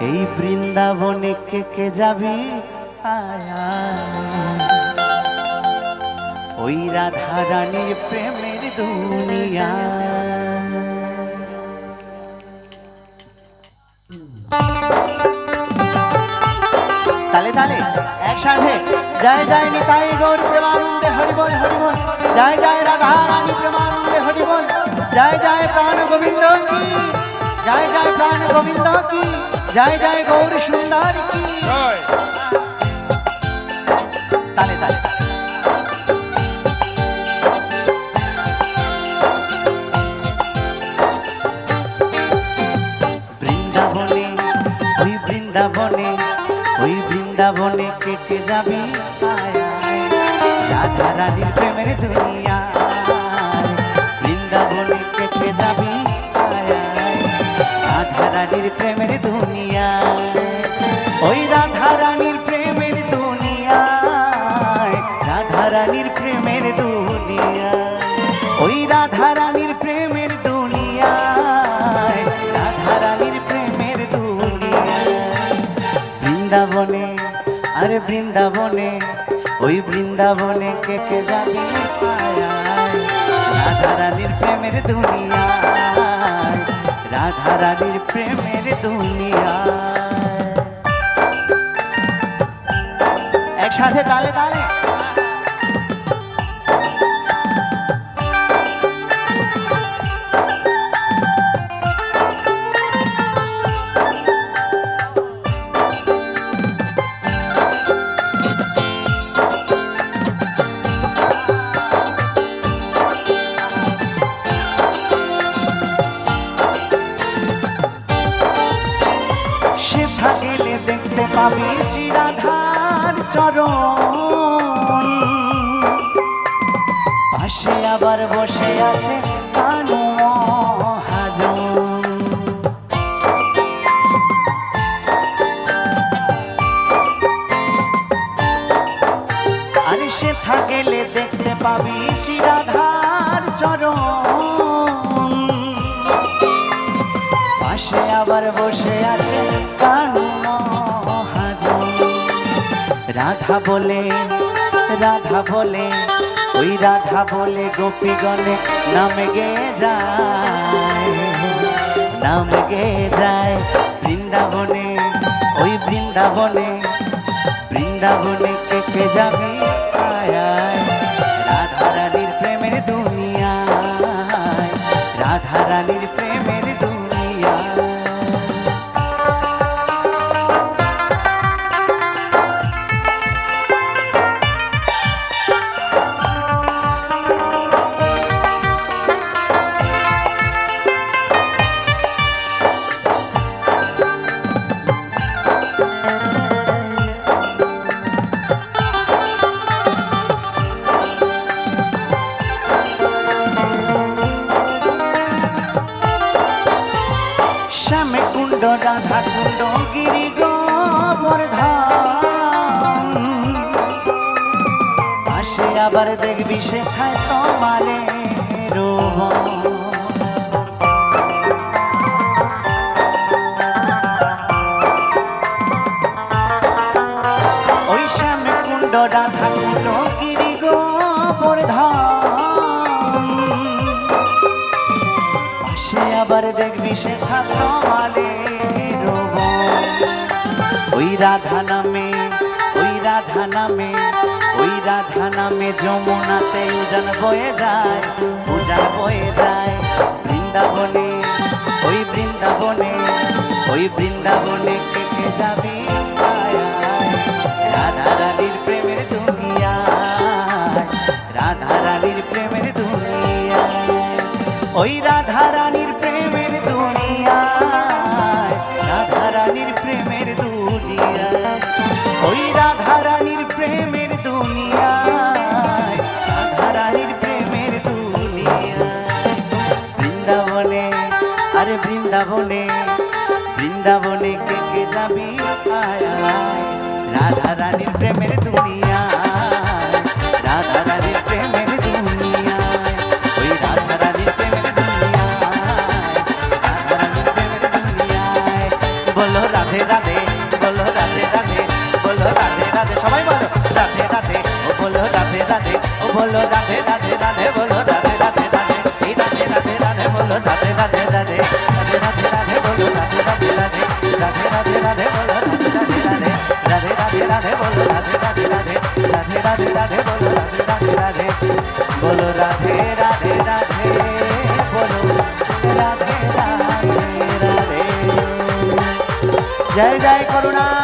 এই বৃন্দাবনে কে কে যাবি আয়া ওই রাধা রানীর প্রেমের দুনিয়া। তালে তালে একসাথে জয় জয় নিতাই গৌর প্রেমানন্দে হরিবল হরিবল, জয় জয় রাধা রানী প্রেমানন্দে হরিবল, জয় জয় প্রাণ গোবিন্দ কি, জয় জয় প্রাণ গোবিন্দ কি, জয় জয় গৌর সুন্দর কি। তালে তালে বৃন্দাবনে ওই বৃন্দাবনে ওই বৃন্দাবনে কে কে যাবি রাধা রানীর প্রেমের দুনিয়া। বৃন্দাবনে কে কে যাবি রাধা রানীর প্রেমের দুনিয়া। ওই রাধা রানীর প্রেমের দুনিয়া, রাধা রানীর প্রেমের দুনিয়া, ওই রাধা রানীর প্রেমের দুনিয়া, রাধা রানীর প্রেমের দুনিয়া। বৃন্দাবনে আরে বৃন্দাবনে ওই বৃন্দাবনে কে কে যাবি রাধা রানীর প্রেমের দুনিয়া, রাধা রানীর প্রেমের দুনিয়া। একসাথে তালে তালে গেলে দেখতে পাবি শ্রী রাধার চরণ, পাশে আবার বসে আছে কানু মহাজন। আরে সেথা গেলে দেখতে পাবি শ্রী রাধার চরণ, পাশে আবার বসে আছে কানু মহাজন। রাধা বলে রাধা বলে ওই রাধা বলে গোপীগণে নাম গেয়ে যায়, নাম গেয়ে যায় বৃন্দাবনে ওই বৃন্দাবনে। বৃন্দাবনে কে কে যাবি রাধা রানীর প্রেমের দুনিয়া, রাধা রানীর প্রেমের দুনিয়া। শ্যামে কুণ্ড রাধা কুণ্ড গিরি গোবর্ধন, পাশে আবার দেখবি সেখায় তমালে রোহন। ওই শ্যামে কুণ্ড রাধা কুণ্ড গিরি গোবর্ধন, পাশে আবার দেখবি সেখা তমালে রোহন। ওই রাধা নামে ওই রাধা নামে ওই রাধা নামে যমুনাতে উজান বয়ে যায়, উজান বয়ে যায় বৃন্দাবনে ওই বৃন্দাবনে ওই বৃন্দাবনে কে কে যাবি রাধা রানীর প্রেমের দুনিয়া, রাধা রানীর প্রেমের দুনিয়া। ওই রাধা রানীর প্রেমের দুনিয়া, রাধা রানীর প্রেমের দুনিয়া, ওই রাধা রানীর প্রেমের দুনিয়া, রাধা রানীর প্রেমের দুনিয়া। বৃন্দাবনে আরে বৃন্দাবনে বৃন্দাবনে কে কে যাবি রাধা রানীর প্রেমের দুনিয়া, রাধা রানীর প্রেমের দুনিয়া, ওই রাধা রানীর প্রেমের দুনিয়া, রাধা রানীর প্রেমের দুনিয়া। বলো রাধে জয় জয় করুণা